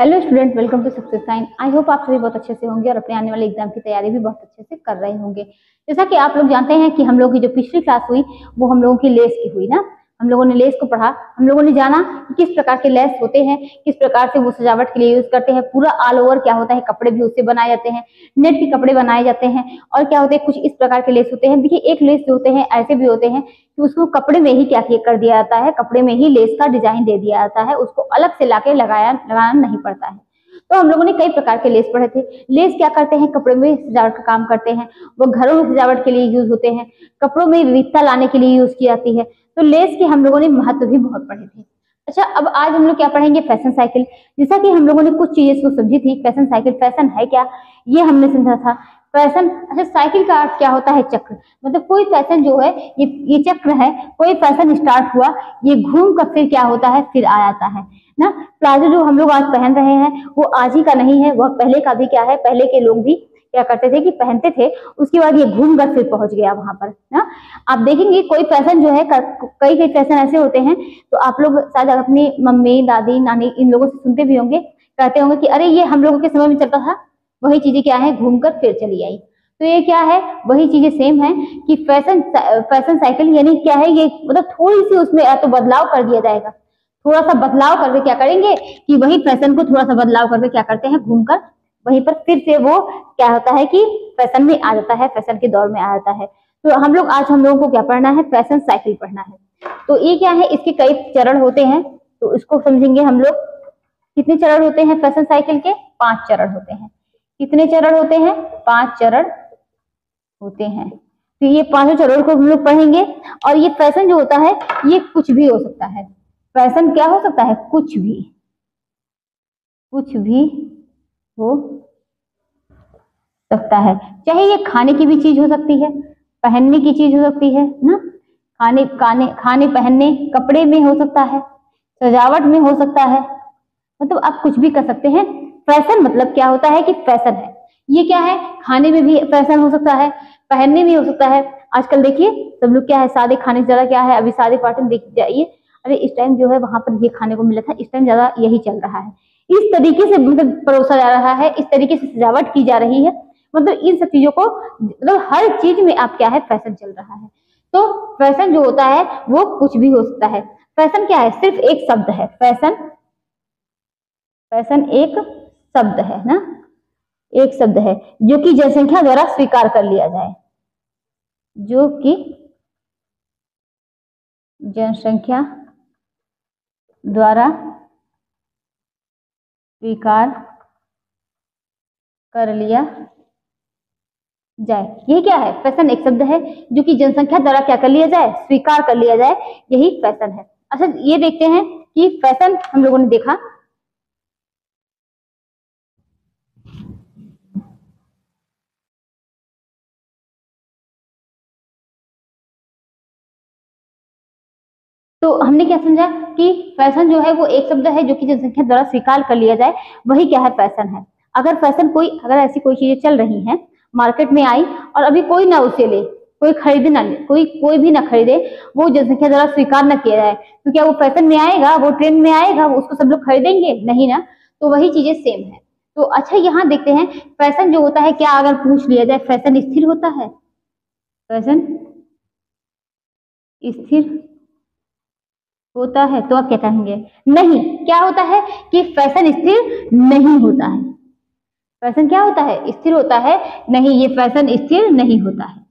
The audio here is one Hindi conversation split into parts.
Hello student, welcome to success time. I hope आप सभी बहुत अच्छे से होंगे और अपने आने वाले एग्जाम की तैयारी भी बहुत अच्छे से कर रहे होंगे। जैसा कि आप लोग जानते हैं कि हम लोगों की जो पिछली क्लास हुई वो हम लोगों की लेस की हुई ना। हम लोगों ने लेस को पढ़ा, हम लोगों ने जाना कि किस प्रकार के लेस होते हैं, किस प्रकार से वो सजावट के लिए यूज करते हैं। पूरा ऑल ओवर क्या होता है, कपड़े भी उससे बनाए जाते हैं, नेट के कपड़े बनाए जाते हैं। और क्या होते हैं, कुछ इस प्रकार के लेस होते हैं। देखिए, एक लेस जो होते हैं ऐसे भी होते हैं कि उसको कपड़े में ही क्या कर दिया जाता है, कपड़े में ही लेस का डिजाइन दे दिया जाता है, उसको अलग से लाके लगाना नहीं पड़ता है। तो हम लोगों ने कई प्रकार के लेस पढ़े थे। लेस क्या करते हैं, कपड़े में सजावट का काम करते हैं, वो घरों में सजावट के लिए यूज होते हैं, कपड़ों में विविधता लाने के लिए यूज की जाती है। तो लेस के हम लोगों ने महत्व भी बहुत पढ़े थे। अच्छा, अब आज हम लोग क्या पढ़ेंगे, फैशन साइकिल। जैसा कि हम लोगों ने कुछ चीजें को समझी थी, फैशन साइकिल, फैशन है क्या ये हमने समझा था। फैशन, अच्छा, साइकिल का अर्थ क्या होता है, चक्र। मतलब कोई फैशन जो है ये चक्र है। कोई फैशन स्टार्ट हुआ, ये घूम कर फिर क्या होता है, फिर आ जाता है ना। प्लाजो जो हम लोग आज पहन रहे हैं वो आज ही का नहीं है, वह पहले का भी क्या है, पहले के लोग भी क्या करते थे कि पहनते थे। उसके बाद ये घूम कर फिर पहुंच गया वहां पर ना। आप देखेंगे कोई फैशन जो है, कई कई फैशन ऐसे होते हैं। तो आप लोग शायद अपनी मम्मी, दादी, नानी इन लोगों से सुनते भी होंगे, कहते होंगे कि अरे ये हम लोगों के समय में चलता था। वही चीजें क्या है, घूमकर फिर चली आई। तो ये क्या है, वही चीजें सेम है कि फैशन साइकिल यानी क्या है, ये मतलब थोड़ी सी उसमें या तो बदलाव कर दिया जाएगा। थोड़ा सा बदलाव करके क्या करेंगे कि वही फैशन को थोड़ा सा बदलाव करके क्या करते हैं, घूमकर वहीं पर फिर से वो क्या होता है कि फैशन में आ जाता है, फैशन के दौर में आ जाता है। तो हम लोग आज हम लोगों को क्या पढ़ना है, फैशन साइकिल पढ़ना है। तो ये क्या है, इसके कई चरण होते हैं, तो इसको समझेंगे हम लोग। कितने चरण होते हैं फैशन साइकिल के, 5 चरण होते हैं। कितने चरण होते हैं, 5 चरण होते हैं। तो ये पांचों चरणों को हम लोग पढ़ेंगे। और ये फैशन जो होता है ये कुछ भी हो सकता है। फैशन क्या हो सकता है, कुछ भी, कुछ भी हो सकता है। चाहे ये खाने की भी चीज हो सकती है, पहनने की चीज हो सकती है ना। खाने खाने खाने पहनने कपड़े में हो सकता है, सजावट में हो सकता है। मतलब आप कुछ भी कर सकते हैं। फैशन मतलब क्या होता है कि फैशन है, ये क्या है, खाने में भी फैशन हो सकता है, पहनने में हो सकता है। आजकल देखिए सब लोग क्या है, सादे खाने से ज्यादा क्या है, अभी सादे पार्टी में देख जाइए, अरे इस टाइम जो है वहां पर ये खाने को मिला था, इस टाइम ज्यादा यही चल रहा है। इस तरीके से मतलब परोसा जा रहा है, इस तरीके से सजावट की जा रही है। मतलब इन सब चीजों को, मतलब हर चीज में आप क्या है, फैशन चल रहा है। तो फैशन जो होता है वो कुछ भी हो सकता है। फैशन क्या है, सिर्फ एक शब्द है फैशन। फैशन एक शब्द है ना, एक शब्द है जो कि जनसंख्या द्वारा स्वीकार कर लिया जाए, जो कि जनसंख्या द्वारा स्वीकार कर लिया जाए। ये क्या है, फैशन एक शब्द है जो कि जनसंख्या द्वारा क्या कर लिया जाए, स्वीकार कर लिया जाए, यही फैशन है। अच्छा, ये देखते हैं कि फैशन हम लोगों ने देखा। तो हमने क्या समझा कि फैशन जो है वो एक शब्द है जो कि जनसंख्या द्वारा स्वीकार कर लिया जाए, वही क्या है, फैशन है। अगर फैशन कोई, अगर ऐसी कोई चीजें चल रही हैं, मार्केट में आई और अभी कोई ना उसे ले, कोई खरीदे ना ले, कोई कोई भी ना खरीदे, वो जनसंख्या द्वारा स्वीकार न किया जाए, तो क्या वो फैशन में आएगा, वो ट्रेंड में आएगा, उसको सब लोग खरीदेंगे नहीं ना। तो वही चीजें सेम है। तो अच्छा, यहाँ देखते हैं फैशन जो होता है, क्या अगर पूछ लिया जाए, फैशन स्थिर होता है, फैशन स्थिर होता है, तो आप क्या कहेंगे, नहीं। क्या होता है कि फैशन स्थिर नहीं होता है। फैशन क्या होता है, स्थिर होता है नहीं, ये फैशन स्थिर नहीं होता है,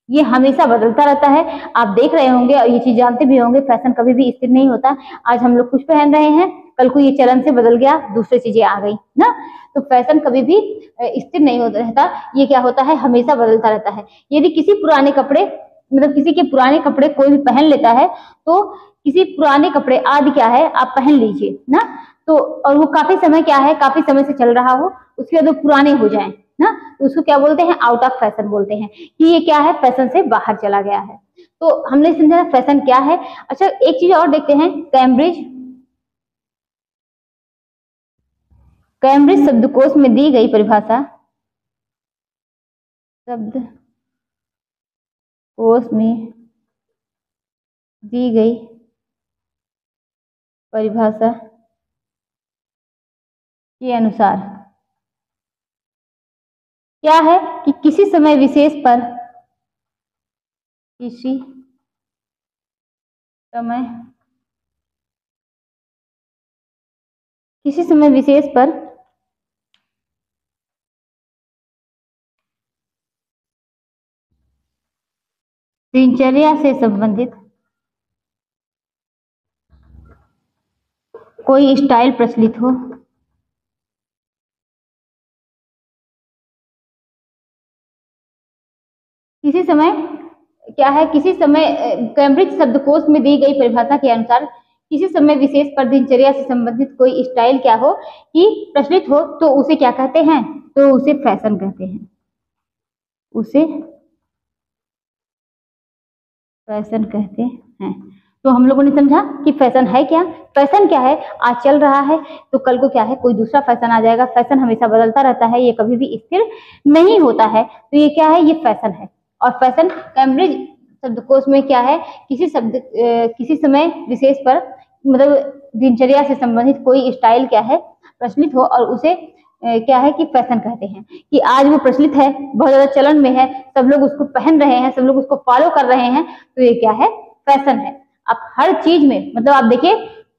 ये हमेशा बदलता रहता है। आप देख रहे होंगे और ये चीज जानते भी होंगे, फैशन कभी भी स्थिर नहीं होता। आज हम लोग कुछ पहन रहे हैं, कल को ये चलन से बदल गया, दूसरी चीजें आ गई ना। तो फैशन कभी भी स्थिर नहीं होता रहता, ये क्या होता है, हमेशा बदलता रहता है। यदि किसी पुराने कपड़े, मतलब किसी के पुराने कपड़े कोई भी पहन लेता है, तो किसी पुराने कपड़े आदि क्या है आप पहन लीजिए ना, तो और वो काफी समय क्या है, काफी समय से चल रहा हो, उसके बाद वो पुराने हो जाए ना, तो उसको क्या बोलते हैं, आउट ऑफ फैशन बोलते हैं, कि ये क्या है, फैशन से बाहर चला गया है। तो हमने समझा फैशन क्या है। अच्छा, एक चीज और देखते हैं, कैम्ब्रिज, कैम्ब्रिज शब्दकोश में दी गई परिभाषा, शब्दकोश में दी गई परिभाषा के अनुसार क्या है कि किसी समय विशेष पर, किसी समय, किसी समय विशेष पर दिनचर्या से संबंधित कोई स्टाइल प्रचलित हो, किसी समय क्या है, किसी समय कैम्ब्रिज शब्दकोश में दी गई परिभाषा के अनुसार किसी समय विशेष पर दिनचर्या से संबंधित कोई स्टाइल क्या हो कि प्रचलित हो, तो उसे क्या कहते हैं, तो उसे फैशन कहते हैं, उसे फैशन कहते हैं। तो हम लोगों ने समझा कि फैशन है क्या, फैशन क्या है, आज चल रहा है तो कल को क्या है कोई दूसरा फैशन आ जाएगा। फैशन हमेशा बदलता रहता है, ये कभी भी स्थिर नहीं होता है। तो ये क्या है, ये फैशन है। और फैशन कैम्ब्रिज शब्दकोश में क्या है, किसी समय विशेष पर मतलब दिनचर्या से संबंधित कोई स्टाइल क्या है प्रचलित हो और उसे क्या है कि फैशन कहते हैं। कि आज वो प्रचलित है, बहुत ज्यादा चलन में है, सब लोग उसको पहन रहे हैं, सब लोग उसको फॉलो कर रहे हैं, तो ये क्या है, फैशन है। अब हर चीज में मतलब आप देखिए,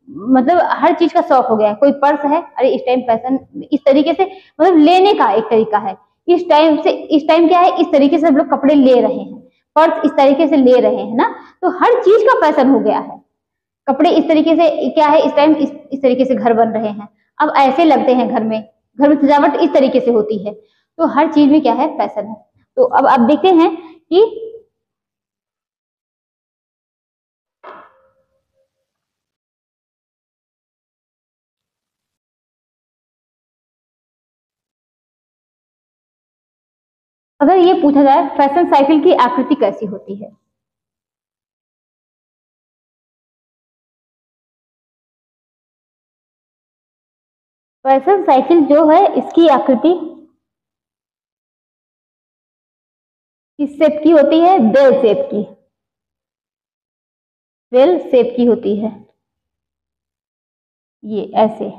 मतलब हर चीज का शौक हो गया है। कोई पर्स है, अरे इस टाइम फैशन, इस तरीके से मतलब लेने का एक तरीका है। इस टाइम क्या है, इस तरीके से सब लोग कपड़े ले रहे हैं, पर्स इस तरीके से ले रहे हैं ना, तो हर चीज का फैशन हो गया है। कपड़े इस तरीके से क्या है, इस टाइम इस तरीके से घर बन रहे हैं, अब ऐसे लगते हैं घर में सजावट इस तरीके से होती है। तो हर चीज में क्या है, फैशन है। तो अब आप देखते हैं कि अगर ये पूछा जाए फैशन साइकिल की आकृति कैसी होती है, फैशन साइकिल जो है इसकी आकृति किस शेप की होती है, बेल शेप की, बेल शेप की होती है। ये ऐसे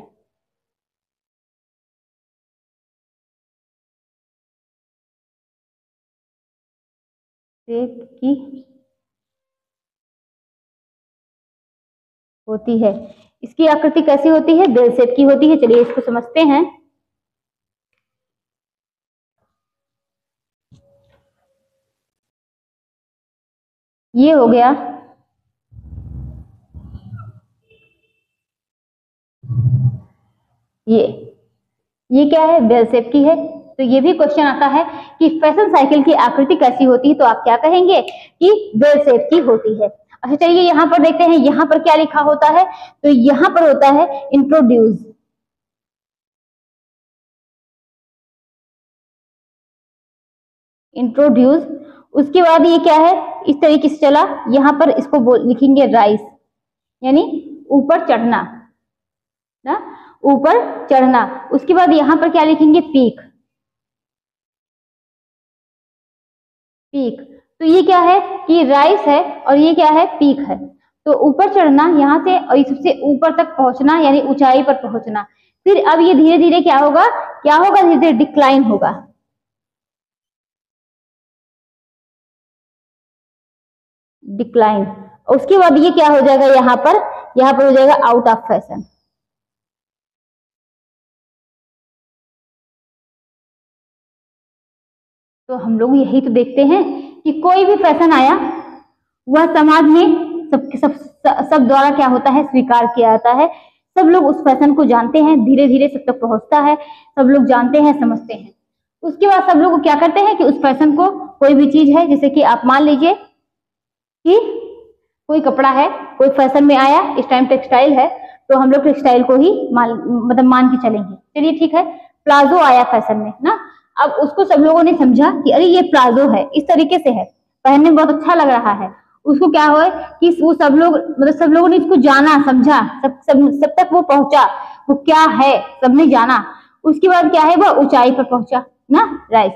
शेप की होती है। इसकी आकृति कैसी होती है, बेल शेप की होती है। चलिए इसको समझते हैं। ये हो गया, ये क्या है, बेल शेप की है। तो ये भी क्वेश्चन आता है कि फैशन साइकिल की आकृति कैसी होती है, तो आप क्या कहेंगे कि बेल शेप की होती है। अच्छा चलिए यहाँ पर देखते हैं, यहाँ पर क्या लिखा होता है, तो यहाँ पर होता है इंट्रोड्यूस, इंट्रोड्यूस। उसके बाद ये क्या है, इस तरीके से चला, यहाँ पर इसको लिखेंगे राइस, यानी ऊपर चढ़ना ना, ऊपर चढ़ना। उसके बाद यहाँ पर क्या लिखेंगे, पीक, पीक। तो ये क्या है कि राइस है और ये क्या है, पीक है। तो ऊपर चढ़ना यहाँ से और सबसे ऊपर तक पहुंचना, यानी ऊंचाई पर पहुंचना। फिर अब ये धीरे धीरे क्या होगा, धीरे धीरे डिक्लाइन होगा, डिक्लाइन। उसके बाद ये क्या हो जाएगा, यहाँ पर हो जाएगा आउट ऑफ फैशन। तो हम लोग यही तो देखते हैं कि कोई भी फैशन आया वह समाज में सब द्वारा क्या होता है, स्वीकार किया जाता है। सब लोग उस फैशन को जानते हैं, धीरे धीरे सब तक पहुंचता है, सब लोग जानते हैं, समझते हैं। उसके बाद सब लोग क्या करते हैं कि उस फैशन को, कोई भी चीज है, जैसे कि आप मान लीजिए कि कोई कपड़ा है, कोई फैशन में आया, इस टाइम टेक्सटाइल है, तो हम लोग टेक्सटाइल को ही मान के चलेंगे। चलिए ठीक है, प्लाजो आया फैशन में ना, अब उसको सब लोगों ने समझा कि अरे ये प्लाजो है, इस तरीके से है, पहनने में बहुत अच्छा लग रहा है। उसको क्या हुआ कि वो सब लोगों ने इसको जाना, समझा, सब तक वो पहुंचा, वो क्या है सबने जाना। उसके बाद क्या है, वो ऊंचाई पर पहुंचा ना, राइट।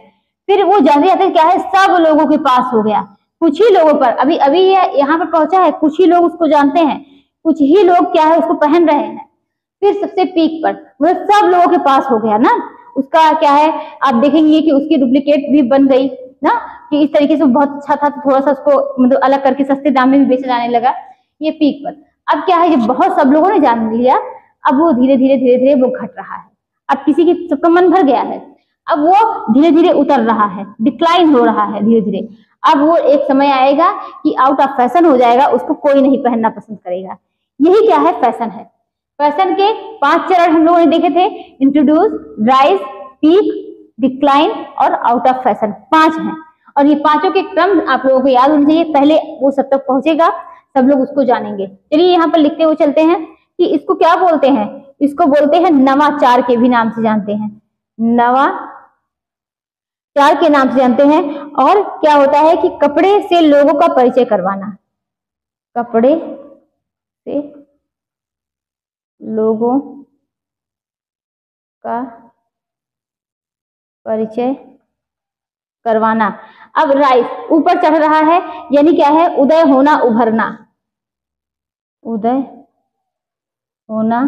फिर वो जाते जाते क्या है, सब लोगों के पास हो गया, कुछ ही लोगों पर, अभी यहाँ पर पहुंचा है, कुछ ही लोग उसको जानते हैं, कुछ ही लोग क्या है उसको पहन रहे हैं। फिर सबसे पीक पर, मतलब सब लोगों के पास हो गया ना, उसका क्या है आप देखेंगे कि उसकी डुप्लीकेट भी बन गई ना, कि इस तरीके से बहुत अच्छा था तो थोड़ा सा उसको मतलब अलग करके सस्ते दाम में भी बेचा जाने लगा, ये पीक पर। अब क्या है, जब बहुत सब लोगों ने जान लिया, अब वो धीरे धीरे वो घट रहा है। अब किसी की सबका मन भर गया है, अब वो धीरे धीरे उतर रहा है, डिक्लाइन हो रहा है धीरे धीरे। अब वो एक समय आएगा कि आउट ऑफ फैशन हो जाएगा, उसको कोई नहीं पहनना पसंद करेगा। यही क्या है, फैशन है। फैशन के 5 चरण हम लोगों ने देखे थे, इंट्रोड्यूस, राइज, पीक, डिक्लाइन और आउट ऑफ फैशन, 5 हैं। और ये पांचों के क्रम आप लोगों को याद होने चाहिए, पहले वो सब तक पहुंचेगा, सब लोग उसको जानेंगे। चलिए यहाँ पर लिखते हुए चलते हैं कि इसको क्या बोलते हैं, इसको बोलते हैं नवाचार के भी नाम से जानते हैं, नवाचार के नाम से जानते हैं। और क्या होता है कि कपड़े से लोगों का परिचय करवाना, कपड़े से लोगों का परिचय करवाना। अब राइज ऊपर चढ़ रहा है, यानी क्या है, उदय होना, उभरना, उदय होना,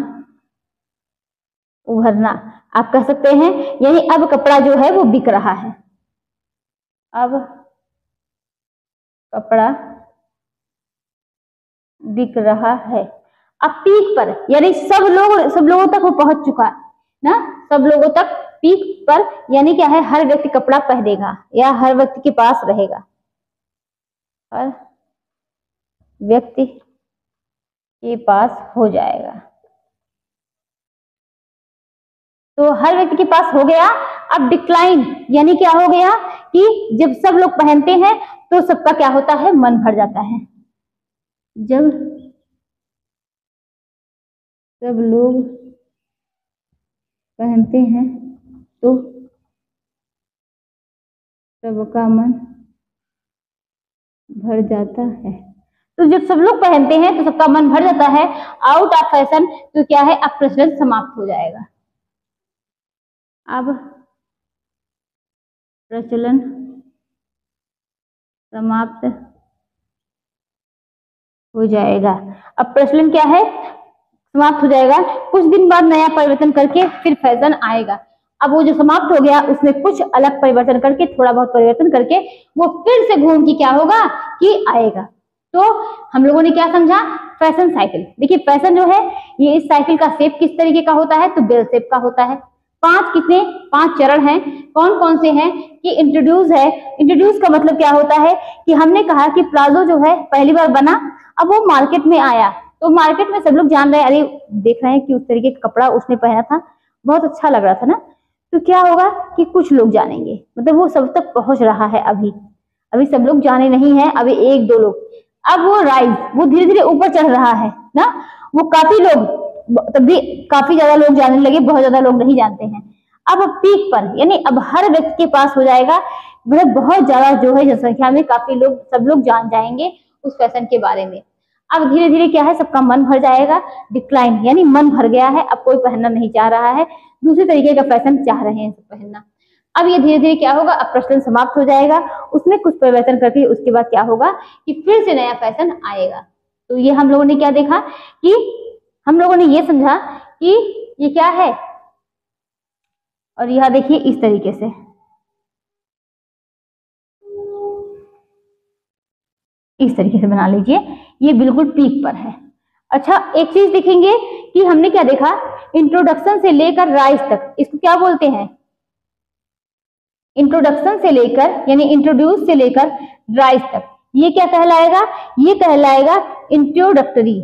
उभरना आप कह सकते हैं। यानी अब कपड़ा जो है वो बिक रहा है, अब कपड़ा बिक रहा है। अब पीक पर, यानी सब लोगों तक वो पहुंच चुका है ना, सब लोगों तक पीक पर, यानी क्या है, हर व्यक्ति कपड़ा पहनेगा या हर व्यक्ति के पास रहेगा, हर व्यक्ति के पास हो जाएगा। तो हर व्यक्ति के पास हो गया। अब डिक्लाइन यानी क्या हो गया कि जब सब लोग पहनते हैं तो सबका क्या होता है, मन भर जाता है। जब सब लोग पहनते हैं तो सबका मन भर जाता है। तो जब सब लोग पहनते हैं तो सबका मन भर जाता है। आउट ऑफ फैशन तो क्या है, अब प्रचलन समाप्त हो जाएगा, अब प्रचलन समाप्त हो जाएगा। अब प्रचलन क्या है, समाप्त हो जाएगा। कुछ दिन बाद नया परिवर्तन करके फिर फैशन आएगा। अब वो जो समाप्त हो गया उसमें कुछ अलग परिवर्तन करके, थोड़ा बहुत परिवर्तन करके वो फिर से घूम के क्या होगा कि आएगा। तो हम लोगों ने क्या समझा, फैशन साइकिल। देखिए फैशन जो है ये इस साइकिल का शेप किस तरीके का होता है, तो बेल शेप का होता है। 5 चरण हैं, कौन कौन से हैं कि इंट्रोड्यूस है। इंट्रोड्यूस का मतलब क्या होता है कि हमने कहा कि प्लाजो जो है पहली बार बना, अब वो मार्केट में आया तो मार्केट में सब लोग जान रहे हैं, अरे देख रहे हैं कि उस तरीके का कपड़ा उसने पहना था, बहुत अच्छा लग रहा था ना। तो क्या होगा कि कुछ लोग जानेंगे, मतलब वो सब तक पहुंच रहा है। अभी अभी सब लोग जाने नहीं है, अभी 1-2 लोग। अब वो राइज, वो धीरे धीरे ऊपर चढ़ रहा है ना, वो काफी लोग, तब भी काफी ज्यादा लोग जानने लगे, बहुत ज्यादा लोग नहीं जानते हैं। अब पीक पर, यानी अब हर व्यक्ति के पास हो जाएगा, मतलब बहुत ज्यादा जो है जनसंख्या में काफी लोग, सब लोग जान जाएंगे उस फैशन के बारे में। अब धीरे धीरे क्या है, सबका मन भर जाएगा। डिक्लाइन यानी मन भर गया है, अब कोई पहनना नहीं चाह रहा है, दूसरे तरीके का फैशन चाह रहे हैं सब पहनना। अब ये धीरे धीरे क्या होगा, अब प्रचलन समाप्त हो जाएगा, उसमें कुछ परिवर्तन करके उसके बाद क्या होगा कि फिर से नया फैशन आएगा। तो ये हम लोगों ने क्या देखा कि हम लोगों ने ये समझा कि ये क्या है, और यह देखिए इस तरीके से, इस तरीके से बना लीजिए, ये बिल्कुल पीक पर है। अच्छा एक चीज देखेंगे कि हमने क्या देखा, इंट्रोडक्शन से लेकर राइज तक, इसको क्या बोलते हैं, इंट्रोडक्शन से लेकर यानी इंट्रोड्यूस से लेकर राइज तक, ये क्या कहलाएगा, ये कहलाएगा इंट्रोडक्टरी।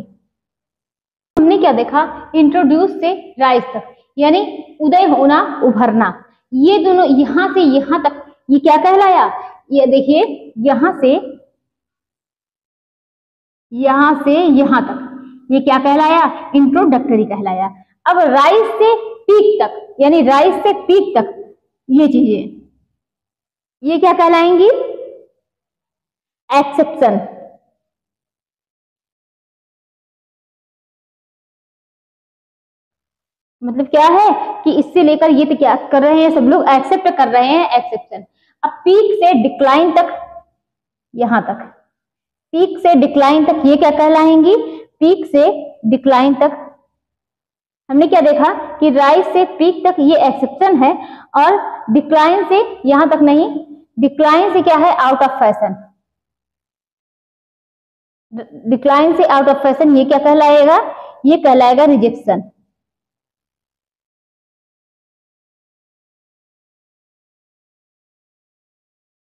हमने क्या देखा, इंट्रोड्यूस से राइज तक यानी उदय होना, उभरना, ये दोनों यहां से यहां तक, ये क्या कहलाया, ये देखिए यहां से यहां तक, ये क्या कहलाया, इंट्रोडक्टरी कहलाया। अब राइज से पीक तक यानी राइज से पीक तक, ये चीजें ये क्या कहलाएंगी, एक्सेप्शन। मतलब क्या है कि इससे लेकर ये तो क्या कर रहे हैं, सब लोग एक्सेप्ट कर रहे हैं, एक्सेप्शन। अब पीक से डिक्लाइन तक, यहां तक, पीक से डिक्लाइन तक ये क्या कहलाएंगी, पीक से डिक्लाइन तक, हमने क्या देखा कि राइज से पीक तक ये एक्सेप्शन है, और डिक्लाइन से यहां तक नहीं, डिक्लाइन से क्या है, आउट ऑफ फैशन। डिक्लाइन से आउट ऑफ फैशन ये क्या कहलाएगा, ये कहलाएगा रिजेक्शन।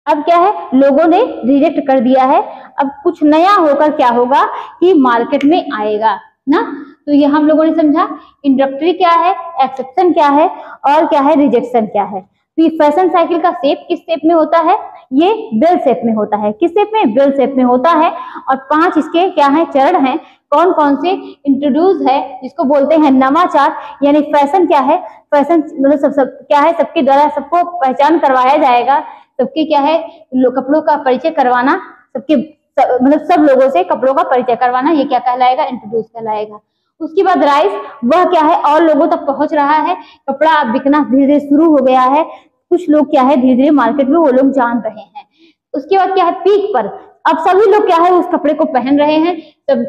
अब क्या है, लोगों ने रिजेक्ट कर दिया है, अब कुछ नया होकर क्या होगा कि मार्केट में आएगा ना। तो ये हम लोगों ने समझा इंट्रोडक्टरी क्या है, एक्सेप्शन क्या है, और क्या है रिजेक्शन क्या है। तो ये फैशन साइकिल का शेप किस शेप में होता है, ये बेल शेप में होता है। किस शेप में, बेल शेप में होता है। और 5 इसके क्या है, चरण हैं। कौन कौन से, इंट्रोड्यूस है जिसको बोलते हैं नवाचार, यानी फैशन क्या है, फैशन मतलब सब क्या है, सबके द्वारा सबको पहचान करवाया जाएगा, सबके क्या है कपड़ों का परिचय करवाना, सबके मतलब सब लोगों से कपड़ों का परिचय करवाना, ये क्या कहलाएगा, इंट्रोड्यूस कहलाएगा। उसके बाद राइज, वह क्या है और लोगों तक पहुंच रहा है, कपड़ा अब बिकना धीरे धीरे शुरू हो गया है, कुछ लोग क्या है धीरे धीरे मार्केट में वो लोग जान रहे हैं। उसके बाद क्या है, पीक पर अब सभी लोग क्या है उस कपड़े को पहन रहे हैं,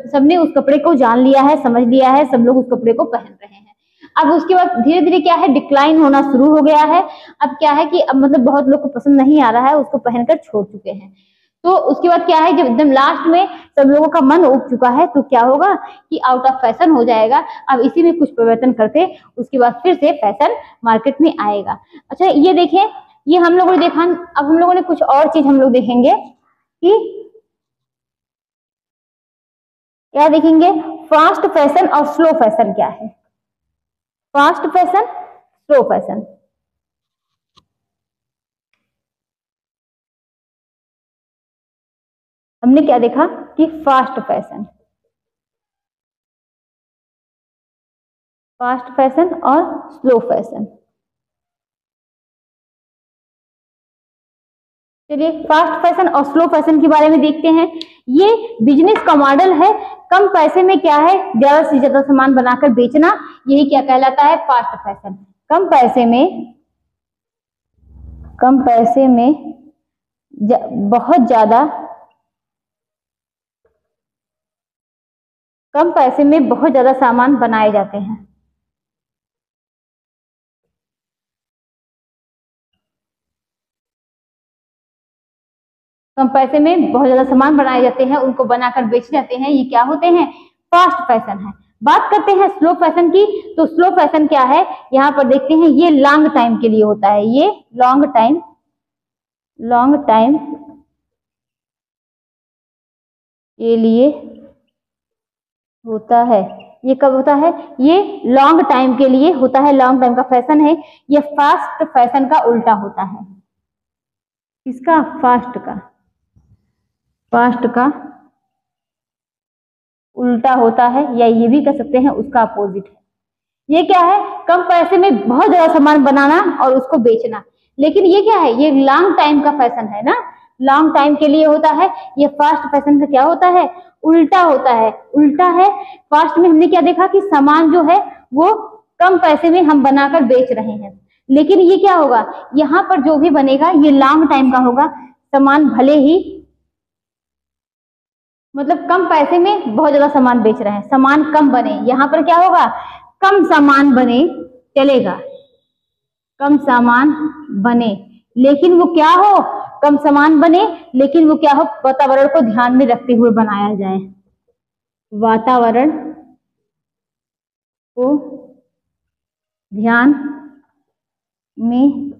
सबने उस कपड़े को जान लिया है, समझ लिया है, सब लोग उस कपड़े को पहन रहे हैं। अब उसके बाद धीरे धीरे क्या है, डिक्लाइन होना शुरू हो गया है। अब क्या है कि अब मतलब बहुत लोग को पसंद नहीं आ रहा है, उसको पहनकर छोड़ चुके हैं। तो उसके बाद क्या है, जब एकदम लास्ट में सब लोगों का मन उब चुका है, तो क्या होगा कि आउट ऑफ फैशन हो जाएगा। अब इसी में कुछ परिवर्तन करके उसके बाद फिर से फैशन मार्केट में आएगा। अच्छा ये देखिए, ये हम लोगों ने देखा। अब हम लोगों ने कुछ और चीज हम लोग देखेंगे कि क्या देखेंगे, फास्ट फैशन और स्लो फैशन क्या है। Fast fashion, slow fashion. हमने क्या देखा कि फास्ट फैशन, फास्ट फैशन और स्लो फैशन। चलिए फास्ट फैशन और स्लो फैशन के बारे में देखते हैं। ये बिजनेस का मॉडल है, कम पैसे में क्या है ज्यादा से ज्यादा सामान बनाकर बेचना, यही क्या कहलाता है, फास्ट फैशन। कम पैसे में बहुत ज्यादा, कम पैसे में बहुत ज्यादा सामान बनाए जाते हैं। कम पैसे में बहुत ज्यादा सामान बनाए जाते हैं, उनको बनाकर बेचे जाते हैं, ये क्या होते हैं, फास्ट फैशन है। बात करते हैं स्लो फैशन की, तो स्लो फैशन क्या है, यहाँ पर देखते हैं, ये लॉन्ग टाइम के लिए होता है, ये लॉन्ग टाइम के लिए होता है। ये कब होता है, ये लॉन्ग टाइम के लिए होता है, लॉन्ग टाइम का फैशन है। ये फास्ट फैशन का उल्टा होता है। इसका फास्ट का उल्टा होता है, या ये भी कह सकते हैं उसका अपोजिट है। ये क्या है, कम पैसे में बहुत ज्यादा सामान बनाना और उसको बेचना। लेकिन ये क्या है, ये लॉन्ग टाइम का फैशन है ना, लॉन्ग टाइम के लिए होता है। ये फास्ट फैशन का क्या होता है, उल्टा होता है, उल्टा है। फास्ट में हमने क्या देखा कि सामान जो है वो कम पैसे में हम बनाकर बेच रहे हैं, लेकिन ये क्या होगा, यहाँ पर जो भी बनेगा ये लॉन्ग टाइम का होगा। सामान भले ही मतलब कम पैसे में बहुत ज्यादा सामान बेच रहे हैं, सामान कम बने, यहाँ पर क्या होगा, कम सामान बने चलेगा, कम सामान बने, लेकिन वो क्या हो, कम सामान बने लेकिन वो क्या हो, वातावरण को ध्यान में रखते हुए बनाया जाए, वातावरण को ध्यान में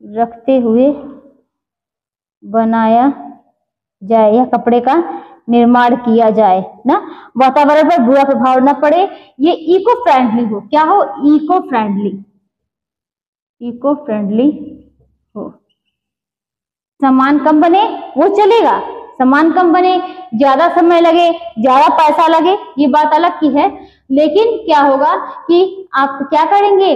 रखते हुए बनाया जाए, या कपड़े का निर्माण किया जाए ना, वातावरण पर बुरा प्रभाव न पड़े, ये इको फ्रेंडली हो, क्या हो, इको फ्रेंडली हो। सामान कम बने वो चलेगा, सामान कम बने, ज्यादा समय लगे, ज्यादा पैसा लगे, ये बात अलग की है, लेकिन क्या होगा कि आप क्या करेंगे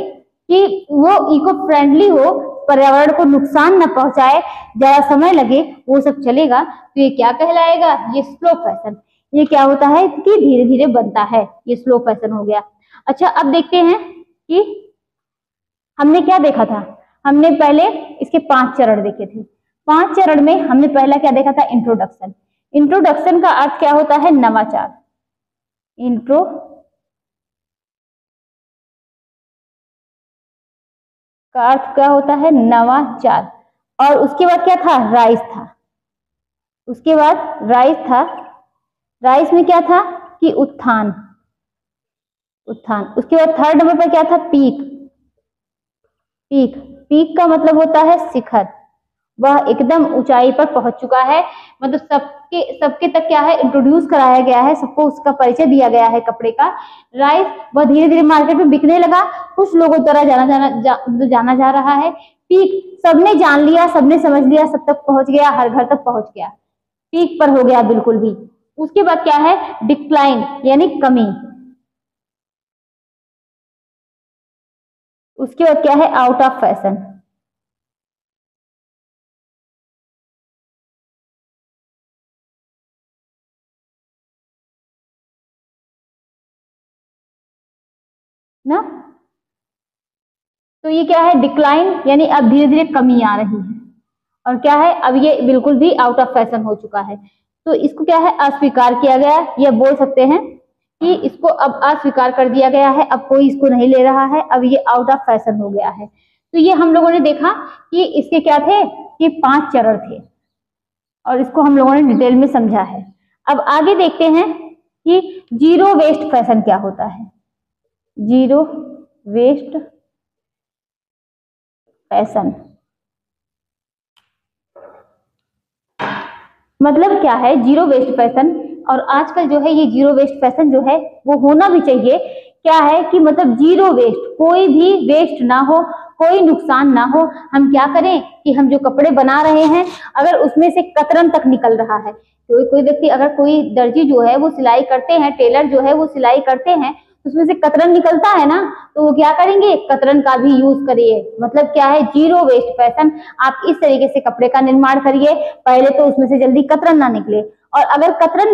कि वो इको फ्रेंडली हो, पर्यावरण को नुकसान न पहुंचाए, ज्यादा समय लगे, वो सब चलेगा। तो ये क्या कहलाएगा, ये स्लो फैशन। ये क्या होता है कि धीरे धीरे बनता है, ये स्लो फैशन हो गया। अच्छा अब देखते हैं कि हमने क्या देखा था, हमने पहले इसके 5 चरण देखे थे। 5 चरण में हमने पहला क्या देखा था, इंट्रोडक्शन। इंट्रोडक्शन का अर्थ क्या होता है, नवाचार। का अर्थ क्या होता है? नवाचार। और उसके बाद क्या था? राइज था। उसके बाद राइज था। राइज में क्या था कि उत्थान, उत्थान। उसके बाद थर्ड नंबर पर क्या था? पीक। पीक, पीक का मतलब होता है शिखर। वह एकदम ऊंचाई पर पहुंच चुका है, मतलब सबके सबके तक क्या है? इंट्रोड्यूस कराया गया है, सबको उसका परिचय दिया गया है कपड़े का। राइस वह धीरे धीरे मार्केट में बिकने लगा, कुछ लोगों द्वारा जाना जा रहा है। पीक, सबने जान लिया, सबने समझ लिया, सब तक पहुंच गया, हर घर तक पहुंच गया, पीक पर हो गया बिल्कुल भी। उसके बाद क्या है? डिक्लाइन यानी कमी। उसके बाद क्या है? Out of fashion. ना, तो ये क्या है? डिक्लाइन यानी अब धीरे धीरे कमी आ रही है। और क्या है? अब ये बिल्कुल भी आउट ऑफ फैशन हो चुका है। तो इसको क्या है? अस्वीकार किया गया, या बोल सकते हैं कि इसको अब अस्वीकार कर दिया गया है, अब कोई इसको नहीं ले रहा है, अब ये आउट ऑफ फैशन हो गया है। तो ये हम लोगों ने देखा कि इसके क्या थे कि 5 चरण थे, और इसको हम लोगों ने डिटेल में समझा है। अब आगे देखते हैं कि जीरो वेस्ट फैशन क्या होता है। जीरो वेस्ट फैशन मतलब क्या है? Zero waste fashion. और आजकल जो है ये जीरो वेस्ट फैशन जो है वो होना भी चाहिए। क्या है कि मतलब जीरो वेस्ट, कोई भी वेस्ट ना हो, कोई नुकसान ना हो। हम क्या करें कि हम जो कपड़े बना रहे हैं, अगर उसमें से कतरन तक निकल रहा है, कोई कोई व्यक्ति, अगर कोई दर्जी जो है वो सिलाई करते हैं, टेलर जो है वो सिलाई करते हैं, उसमें से कतरन निकलता है ना, तो वो क्या करेंगे? कतरन का भी यूज करिए। मतलब क्या है? Zero waste fashion. आप इस तरीके से कपड़े का निर्माण करिए, पहले तो उसमें से जल्दी कतरन ना निकले, और अगर कतरन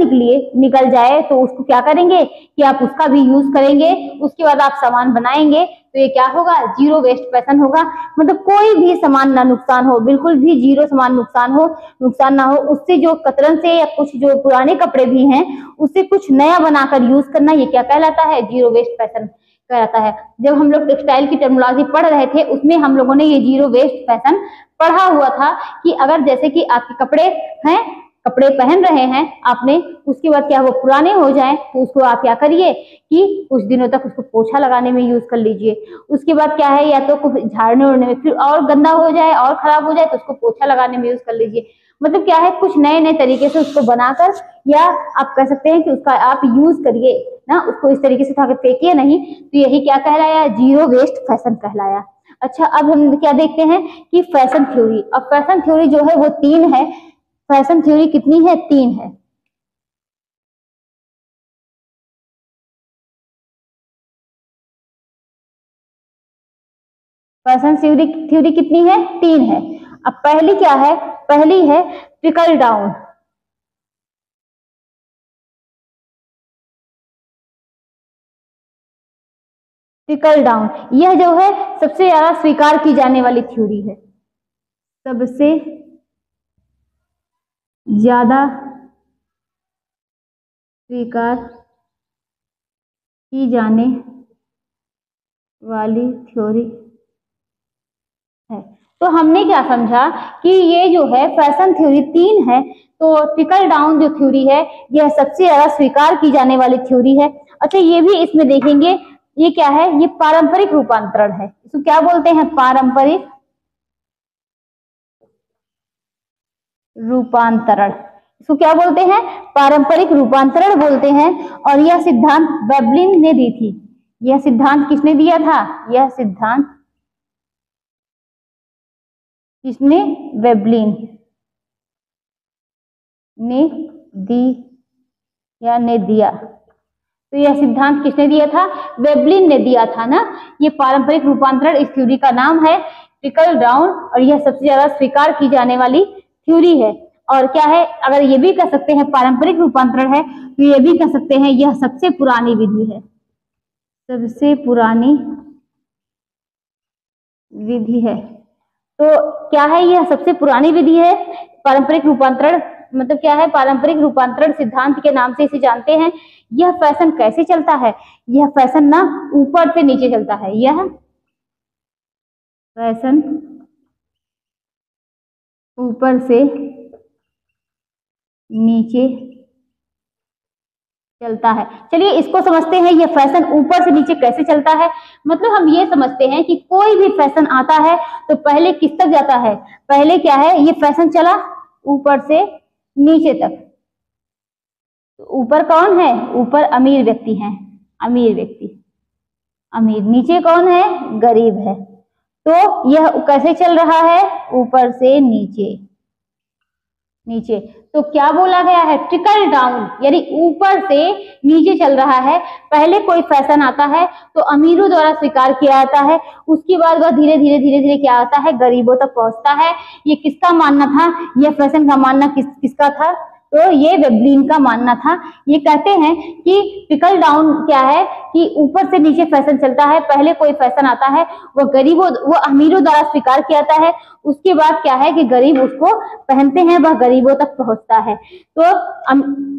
निकल जाए तो उसको क्या करेंगे कि आप उसका भी यूज करेंगे, उसके बाद आप सामान बनाएंगे, तो ये क्या होगा? जीरो वेस्ट फैशन होगा। मतलब कोई भी सामान ना नुकसान हो, बिल्कुल भी जीरो सामान नुकसान ना हो, उससे जो कतरन से या कुछ जो पुराने कपड़े भी हैं उससे कुछ नया बनाकर यूज करना, ये क्या कहलाता है? जीरो वेस्ट फैशन कहलाता है। जब हम लोग टेक्सटाइल की टर्मिनोलॉजी पढ़ रहे थे उसमें हम लोगों ने ये जीरो वेस्ट फैशन पढ़ा हुआ था कि अगर जैसे कि आपके कपड़े हैं, कपड़े पहन रहे हैं आपने, उसके बाद क्या वो पुराने हो जाएं तो उसको आप क्या करिए कि कुछ दिनों तक उसको पोछा लगाने में यूज कर लीजिए। उसके बाद क्या है, या तो कुछ झाड़ने उड़ने में, फिर और गंदा हो जाए और खराब हो जाए तो उसको पोछा लगाने में यूज कर लीजिए। मतलब क्या है? कुछ नए नए तरीके से उसको बनाकर, या आप कह सकते हैं कि उसका आप यूज करिए ना, उसको इस तरीके से उठा के फेंकिए नहीं। तो यही क्या कहलाया? जीरो वेस्ट फैशन कहलाया। अच्छा, अब हम क्या देखते हैं कि फैशन थ्योरी। अब फैशन थ्योरी जो है वो 3 है। फैशन थ्योरी कितनी है? 3 है। फैशन थ्योरी कितनी है? 3 है। अब पहली क्या है? पहली है ट्रिकल डाउन। ट्रिकल डाउन, यह जो है सबसे ज्यादा स्वीकार की जाने वाली थ्योरी है। सबसे ज्यादा स्वीकार की जाने वाली थ्योरी है। तो हमने क्या समझा कि ये जो है फैशन थ्योरी 3 है, तो ट्रिकल डाउन जो थ्योरी है यह सबसे ज्यादा स्वीकार की जाने वाली थ्योरी है। अच्छा, ये भी इसमें देखेंगे, ये क्या है? ये पारंपरिक रूपांतरण है। इसको क्या बोलते हैं? पारंपरिक रूपांतरण। इसको क्या बोलते हैं? पारंपरिक रूपांतरण बोलते हैं। और यह सिद्धांत वेबलिन ने दी थी। यह सिद्धांत किसने दिया था? यह सिद्धांत किसने? वेबलिन ने दी या ने दिया। तो यह सिद्धांत किसने दिया था? वेबलिन ने दिया था ना। ये पारंपरिक रूपांतरण इस थ्योरी का नाम है, ट्रिकल डाउन, और यह सबसे ज्यादा स्वीकार की जाने वाली थ्योरी है। और क्या है? अगर ये भी कह सकते हैं पारंपरिक रूपांतरण है, तो ये भी कह सकते हैं यह सबसे पुरानी विधि है। सबसे पुरानी विधि है। तो क्या है? यह सबसे पुरानी विधि है। पारंपरिक रूपांतरण मतलब क्या है? पारंपरिक रूपांतरण सिद्धांत के नाम से इसे जानते हैं। यह फैशन कैसे चलता है? यह फैशन ना ऊपर से नीचे चलता है। यह फैशन ऊपर से नीचे चलता है। चलिए इसको समझते हैं, ये फैशन ऊपर से नीचे कैसे चलता है। मतलब हम ये समझते हैं कि कोई भी फैशन आता है तो पहले किस तक जाता है, पहले क्या है, ये फैशन चला ऊपर से नीचे तक। तो ऊपर कौन है, ऊपर अमीर व्यक्ति हैं, अमीर व्यक्ति, अमीर। नीचे कौन है, गरीब है। तो यह कैसे चल रहा है, ऊपर से नीचे, नीचे। तो क्या बोला गया है, ट्रिकल डाउन, यानी ऊपर से नीचे चल रहा है। पहले कोई फैशन आता है तो अमीरों द्वारा स्वीकार किया जाता है, उसके बाद वह धीरे धीरे क्या आता है, गरीबों तक पहुंचता है। ये किसका मानना था, यह फैशन का मानना किसका था, तो ये वेबलिन का मानना था। ये कहते हैं कि ट्रिकल डाउन क्या है, कि ऊपर से नीचे फैशन चलता है। पहले कोई फैशन आता है, वो गरीबों, वो अमीरों द्वारा स्वीकार किया जाता है, उसके बाद क्या है कि गरीब उसको पहनते हैं, वह गरीबों तक पहुंचता है। तो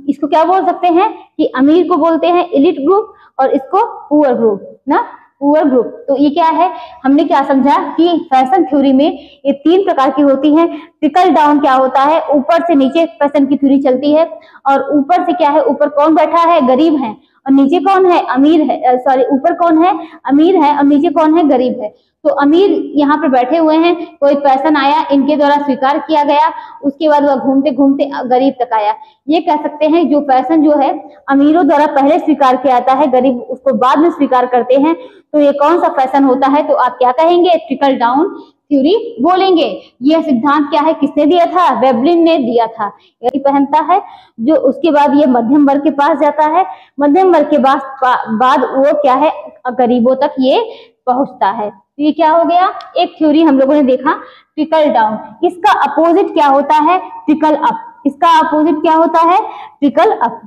इसको क्या बोल सकते हैं कि अमीर को बोलते हैं एलिट ग्रुप और इसको पुअर ग्रुप ना, पुअर ग्रुप। तो ये क्या है, हमने क्या समझा कि फैशन थ्योरी में ये 3 प्रकार की होती है। ट्रिकल डाउन क्या होता है, ऊपर से नीचे फैशन की थ्योरी चलती है। और ऊपर से क्या है, ऊपर कौन बैठा है, गरीब है, और नीचे कौन है, अमीर है, सॉरी ऊपर कौन है, अमीर है, और नीचे कौन है, गरीब है। तो अमीर यहाँ पे बैठे हुए हैं, कोई फैशन आया, इनके द्वारा स्वीकार किया गया, उसके बाद वह घूमते घूमते गरीब तक आया। ये कह सकते हैं जो फैशन जो है अमीरों द्वारा पहले स्वीकार किया जाता है, गरीब उसको बाद में स्वीकार करते हैं। तो ये कौन सा फैशन होता है, तो आप क्या कहेंगे, ट्रिकल डाउन थ्योरी बोलेंगे। यह सिद्धांत क्या है, किसने दिया था, वेबलिन ने दिया था। यही पहनता है जो, उसके बाद ये मध्यम वर्ग के पास जाता है, मध्यम वर्ग के बाद वो क्या है, गरीबों तक ये पहुंचता है। तो ये क्या हो गया, एक थ्योरी हम लोगों ने देखा ट्रिकल डाउन। इसका अपोजिट क्या होता है, ट्रिकल अप। इसका अपोजिट क्या होता है, trickle up.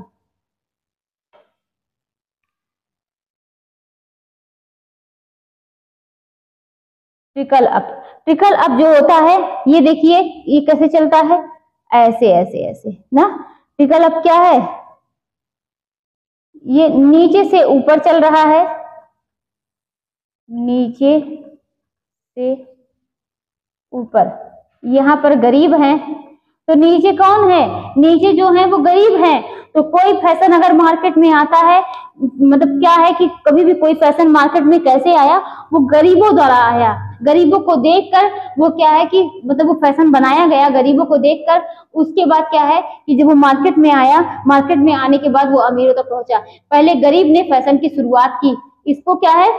Trickle up, trickle up जो होता है, ये देखिए ये कैसे चलता है, ऐसे ऐसे ऐसे ना। ट्रिकल अप क्या है, ये नीचे से ऊपर चल रहा है, नीचे से ऊपर। यहाँ पर गरीब हैं, तो नीचे कौन है, नीचे जो है वो गरीब हैं। तो कोई फैशन अगर मार्केट में आता है, मतलब क्या है कि कभी भी कोई फैशन मार्केट में कैसे आया, वो गरीबों द्वारा आया। गरीबों को देखकर वो क्या है कि मतलब वो फैशन बनाया गया गरीबों को देखकर। उसके बाद क्या है कि जब वो मार्केट में आया, मार्केट में आने के बाद वो अमीरों तक पहुंचा। पहले गरीब ने फैशन की शुरुआत की, इसको क्या है,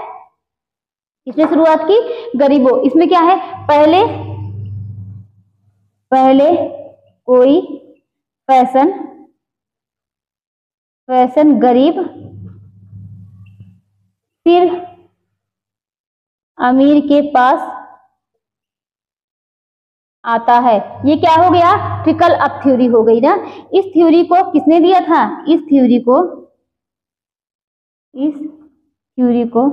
किसने शुरुआत की, गरीबों। इसमें क्या है, पहले कोई फैशन गरीब फिर अमीर के पास आता है। ये क्या हो गया, ट्रिकल अप थ्योरी हो गई ना। इस थ्योरी को किसने दिया था, इस थ्योरी को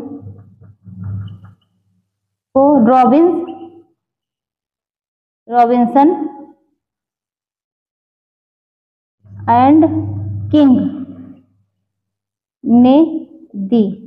रॉबिन्सन एंड किंग ने दी।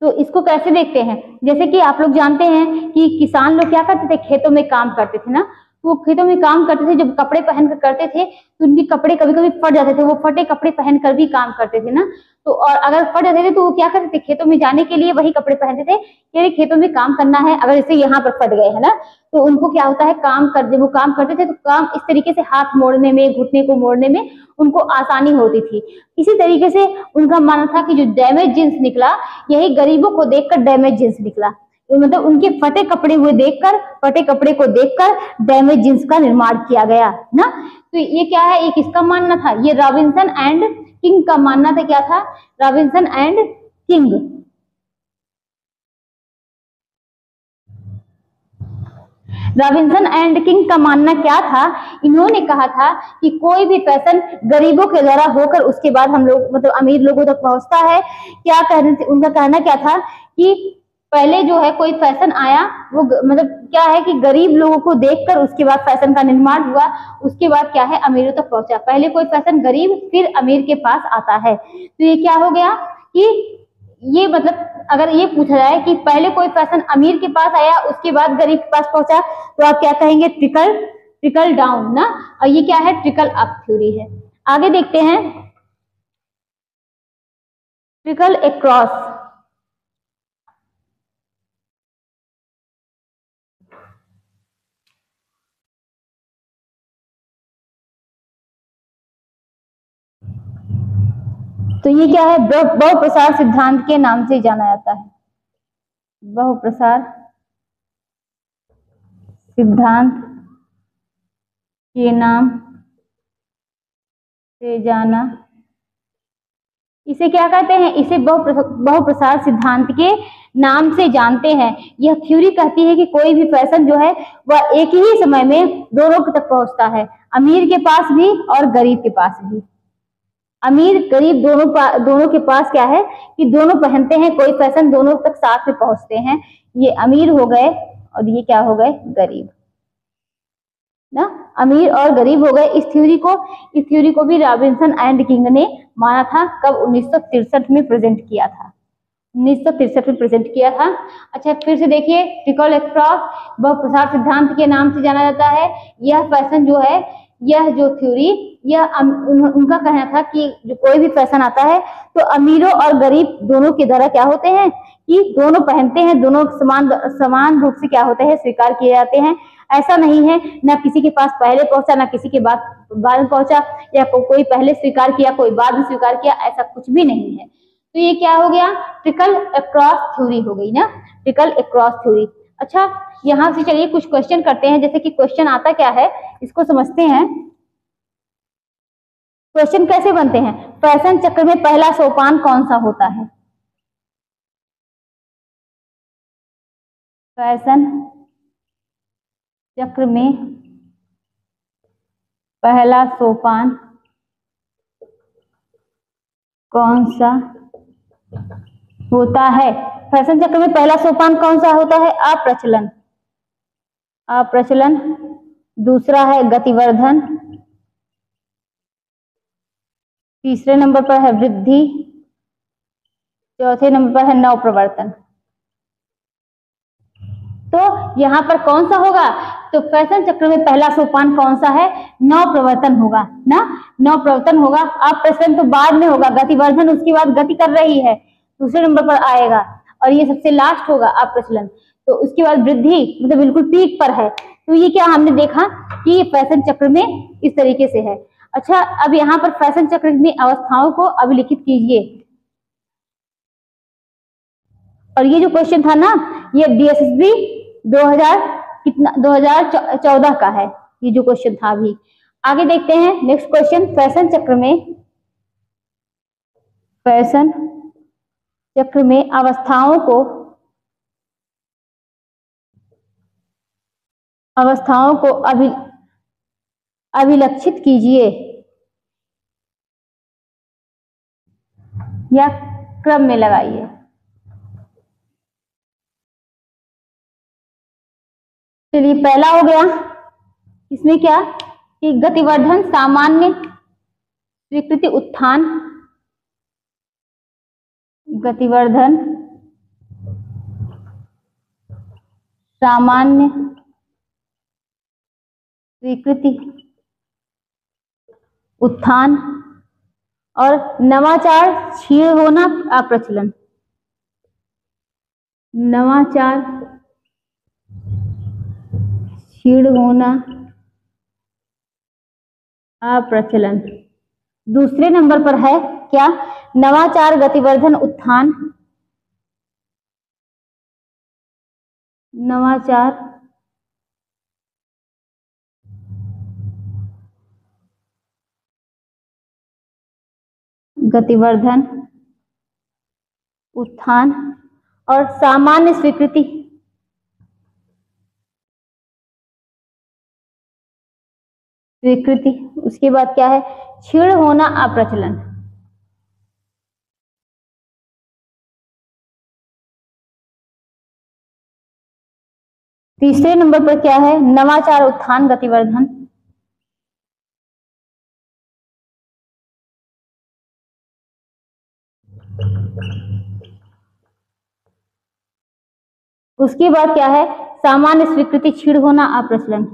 तो इसको कैसे देखते हैं, जैसे कि आप लोग जानते हैं कि किसान लोग क्या करते थे, खेतों में काम करते थे ना। तो वो खेतों में काम करते थे, जब कपड़े पहन कर करते थे तो उनके कपड़े कभी कभी फट जाते थे, वो फटे कपड़े पहनकर भी काम करते थे ना। तो और अगर फट जाते थे तो वो क्या करते थे, खेतों में जाने के लिए वही कपड़े पहनते थे, यानी खेतों में काम करना है। अगर जैसे यहाँ पर फट गए है ना, तो उनको क्या होता है, जब वो काम करते थे तो काम इस तरीके से हाथ मोड़ने में, घुटने को मोड़ने में उनको आसानी होती थी। इसी तरीके से उनका मानना था कि जो डैमेज जींस निकला, यही गरीबों को देखकर डैमेज जींस निकला। तो मतलब उनके फटे कपड़े को देखकर डैमेज जींस का निर्माण किया गया ना। तो ये क्या है, ये किसका मानना था, ये रॉबिन्सन एंड किंग का मानना था। क्या था, Robinson and king. Robinson and king का मानना क्या था, इन्होंने कहा था कि कोई भी फैशन गरीबों के द्वारा होकर उसके बाद हम लोग मतलब अमीर लोगों तक पहुंचता है। क्या कहने थे, उनका कहना क्या था कि पहले जो है कोई फैशन आया, वो मतलब क्या है कि गरीब लोगों को देखकर उसके बाद फैशन का निर्माण हुआ, उसके बाद क्या है अमीरों तक पहुंचा। पहले कोई फैशन गरीब फिर अमीर के पास आता है। तो ये क्या हो गया कि ये मतलब अगर ये पूछा जाए कि पहले कोई फैशन अमीर के पास आया उसके बाद गरीब के पास पहुंचा, तो आप क्या कहेंगे? ट्रिकल डाउन ना। और ये क्या है? ट्रिकल अप थ्योरी है। आगे देखते हैं, ट्रिकल अक्रॉस। तो ये क्या है? बहुप्रसार सिद्धांत के नाम से जाना जाता है। बहुप्रसार सिद्धांत के नाम से जाना, इसे क्या कहते हैं? इसे बहुप्रसार सिद्धांत के नाम से जानते हैं। यह थ्योरी कहती है कि कोई भी फैशन जो है वह एक ही समय में दोनों तक पहुंचता है, अमीर के पास भी और गरीब के पास भी। अमीर गरीब दोनों के पास क्या है कि दोनों पहनते हैं, कोई फैशन दोनों तक साथ में पहुंचते हैं। ये अमीर हो गए और ये क्या हो गए? गरीब ना। अमीर और गरीब हो गए। इस थ्योरी को भी रॉबिन्सन एंड किंग ने माना था। कब? 1963 में प्रेजेंट किया था। 1963 में प्रेजेंट किया था। अच्छा, फिर से देखिए, ट्रिकल अक्रॉस बहुप्रसार सिद्धांत के नाम से जाना जाता है। यह फैशन जो है, यह जो थ्योरी, यह उनका कहना था कि जो कोई भी फैशन आता है तो अमीरों और गरीब दोनों के द्वारा क्या होते हैं कि दोनों पहनते हैं, दोनों समान रूप से क्या होते हैं? स्वीकार किए जाते हैं। ऐसा नहीं है ना किसी के पास पहले पहुंचा ना किसी के बाद में पहुंचा, या कोई पहले स्वीकार किया कोई बाद में स्वीकार किया, ऐसा कुछ भी नहीं है। तो ये क्या हो गया? ट्रिकल अक्रॉस थ्योरी हो गई ना, ट्रिकल अक्रॉस थ्योरी। अच्छा, यहाँ से चलिए कुछ क्वेश्चन करते हैं। जैसे कि क्वेश्चन आता क्या है इसको समझते हैं। क्वेश्चन कैसे बनते हैं? फैशन चक्र में पहला सोपान कौन सा होता है? फैशन चक्र में पहला सोपान कौन सा होता है? फैशन चक्र में पहला सोपान कौन सा होता है? अप्रचलन। अप्रचलन। दूसरा है गतिवर्धन। तीसरे नंबर पर है वृद्धि। चौथे नंबर पर है नवप्रवर्तन। तो यहाँ पर कौन सा होगा? तो फैशन चक्र में पहला सोपान कौन सा है? नवप्रवर्तन होगा ना, नवप्रवर्तन होगा। अप्रचलन तो बाद में होगा, गतिवर्धन उसके बाद गति कर रही है, दूसरे नंबर पर आएगा, और ये सबसे लास्ट होगा अप्रचलन। तो उसके बाद वृद्धि, मतलब बिल्कुल पीक पर है। तो ये क्या हमने देखा कि ये फैशन चक्र में इस तरीके से है। अच्छा, अब यहाँ पर फैशन चक्र में अवस्थाओं को अभिलिखित कीजिए। और ये जो क्वेश्चन था ना, ये DSSB 2014 का है, ये जो क्वेश्चन था अभी। आगे देखते हैं नेक्स्ट क्वेश्चन। फैशन चक्र में अवस्थाओं को अभिलक्षित कीजिए या क्रम में लगाइए। चलिए, पहला हो गया, इसमें क्या कि गतिवर्धन, सामान्य स्वीकृति, उत्थान। गतिवर्धन, सामान्य स्वीकृति, उत्थान। और नवाचार, क्षीण होना, अप्रचलन। नवाचार, क्षीण होना, अप्रचलन। दूसरे नंबर पर है क्या? नवाचार, गतिवर्धन, उत्थान। नवाचार, गतिवर्धन, उत्थान। और सामान्य स्वीकृति, उसके बाद क्या है? क्षीण होना, अप्रचलन। तीसरे नंबर पर क्या है? नवाचार, उत्थान, गतिवर्धन। उसके बाद क्या है, सामान्य स्वीकृति, क्षीण होना, अप्रचलन।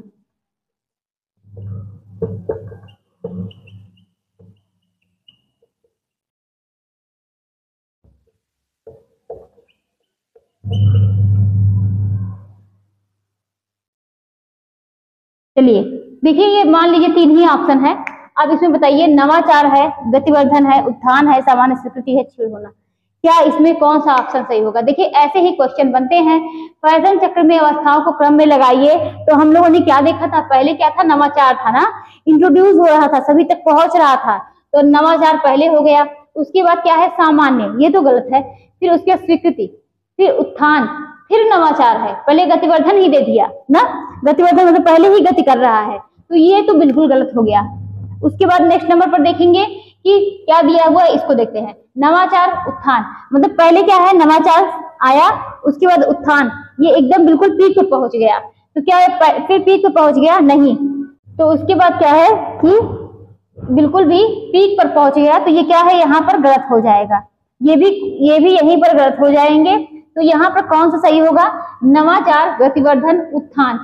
चलिए देखिए, ये मान लीजिए 3 ही ऑप्शन है। अब इसमें बताइए, नवाचार है, गतिवर्धन है, उत्थान है, सामान्य स्वीकृति है, क्षीण होना, क्या इसमें कौन सा ऑप्शन सही होगा? देखिए ऐसे ही क्वेश्चन बनते हैं। फैशन चक्र में अवस्थाओं को क्रम में लगाइए। तो हम लोगों ने क्या देखा था, पहले क्या था, नवाचार था ना, इंट्रोड्यूस हो रहा था, सभी तक पहुंच रहा था, तो नवाचार पहले हो गया। उसके बाद क्या है, सामान्य, ये तो गलत है। फिर उसके बाद स्वीकृति, फिर उत्थान, फिर नवाचार है। पहले गतिवर्धन ही दे दिया ना, गतिवर्धन मतलब पहले ही गति कर रहा है, तो ये तो बिल्कुल गलत हो गया। उसके बाद नेक्स्ट नंबर पर देखेंगे कि क्या दिया हुआ है, इसको देखते हैं। नवाचार, उत्थान, मतलब पहले क्या है, नवाचार आया, उसके बाद उत्थान, ये एकदम बिल्कुल पीक पर पहुंच गया। तो क्या है, फिर पीक पर पहुंच गया नहीं, तो उसके बाद क्या है कि बिल्कुल भी पीक पर पहुंच गया, तो ये क्या है, यहाँ पर गलत हो जाएगा। ये भी यहीं पर गलत हो जाएंगे। तो यहाँ पर कौन सा सही होगा, नवाचार, गतिवर्धन, उत्थान,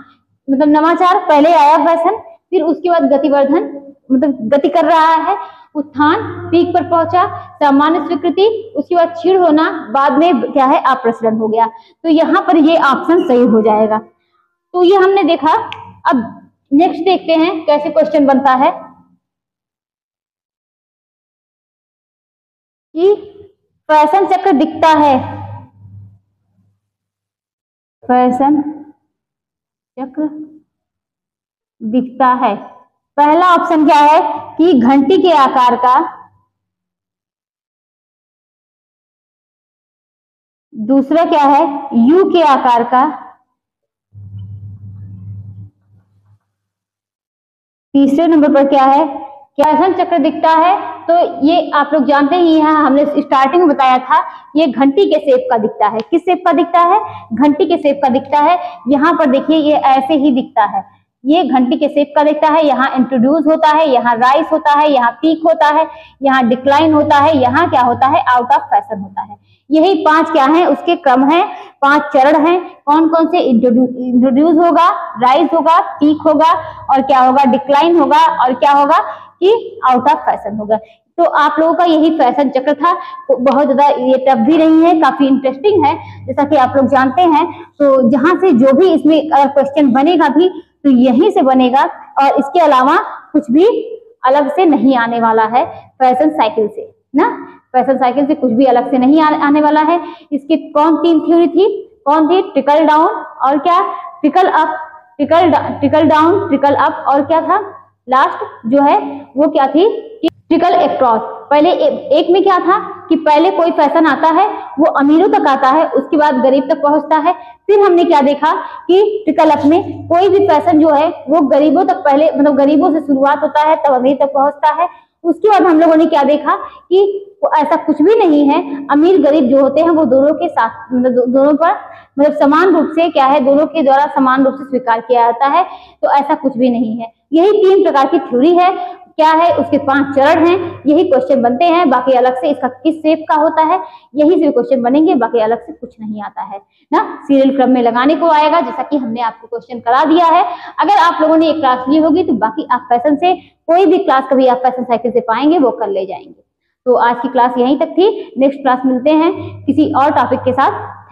मतलब नवाचार पहले आया फैशन, फिर उसके बाद गतिवर्धन मतलब गति कर रहा है, उत्थान पीक पर पहुंचा, सामान्य स्वीकृति, उसके बाद क्षीण होना, बाद में क्या है, अप्रचलन हो गया। तो यहाँ पर ये ऑप्शन सही हो जाएगा। तो ये हमने देखा। अब नेक्स्ट देखते हैं कैसे क्वेश्चन बनता है कि फैशन चक्र दिखता है, फैशन चक्र दिखता है। पहला ऑप्शन क्या है कि घंटी के आकार का, दूसरा क्या है, यू के आकार का, तीसरे नंबर पर क्या है, फैशन चक्र दिखता है। तो ये आप लोग जानते ही हैं, हमने स्टार्टिंग में बताया था, ये घंटी के शेप का दिखता है। किस शेप का दिखता है, घंटी के शेप का दिखता है। यहाँ पर देखिए ये ऐसे ही दिखता है, ये घंटी के शेप का दिखता है। यहाँ इंट्रोड्यूस होता है, यहाँ राइज होता है, यहाँ पीक होता है, यहाँ डिक्लाइन होता है, यहाँ क्या होता है, आउट ऑफ फैशन होता है। यही 5 क्या है, उसके क्रम है, 5 चरण हैं। कौन कौन से, इंट्रोड्यूस होगा, राइज होगा, पीक होगा, और क्या होगा, डिक्लाइन होगा, और क्या होगा कि आउट ऑफ फैशन होगा। तो आप लोगों का यही फैशन चक्र था। तो बहुत ज्यादा ये टफ भी नहीं है, काफी इंटरेस्टिंग है, जैसा कि आप लोग जानते हैं। तो जहां से जो भी इसमें क्वेश्चन बनेगा भी तो यहीं से बनेगा, और इसके अलावा कुछ भी अलग से नहीं आने वाला है फैशन साइकिल से ना, फैशन साइकिल से कुछ भी अलग से नहीं आने वाला है। इसकी कौन 3 थ्योरी थी, कौन थी, ट्रिकल डाउन, और क्या, trickle up, trickle down, trickle up, और क्या था लास्ट जो है वो क्या थी, ट्रिकल अक्रॉस। पहले एक में क्या था कि पहले कोई फैशन आता है वो अमीरों तक आता है, उसके बाद गरीब तक पहुंचता है। फिर हमने क्या देखा कि ट्रिकल अप में कोई भी फैशन जो है वो गरीबों तक, पहले मतलब गरीबों से शुरुआत होता है तब अमीर तक पहुंचता है। उसके बाद हम लोगों ने क्या देखा कि ऐसा कुछ भी नहीं है, अमीर गरीब जो होते हैं वो दोनों के साथ, मतलब दोनों पर मतलब समान रूप से क्या है, दोनों के द्वारा समान रूप से स्वीकार किया जाता है। तो ऐसा कुछ भी नहीं है। यही 3 प्रकार की थ्योरी है, क्या है, उसके 5 चरण हैं, यही क्वेश्चन बनते हैं। बाकी अलग से इसका किस शेप का होता है यही से क्वेश्चन बनेंगे, बाकी अलग से कुछ नहीं आता है ना। सीरियल क्रम में लगाने को आएगा, जैसा कि हमने आपको क्वेश्चन करा दिया है। अगर आप लोगों ने एक क्लास ली होगी तो बाकी आप फैशन से कोई भी क्लास कभी आप फैशन साइकिल से पाएंगे वो कर ले जाएंगे। तो आज की क्लास यहीं तक थी। नेक्स्ट क्लास मिलते हैं किसी और टॉपिक के साथ।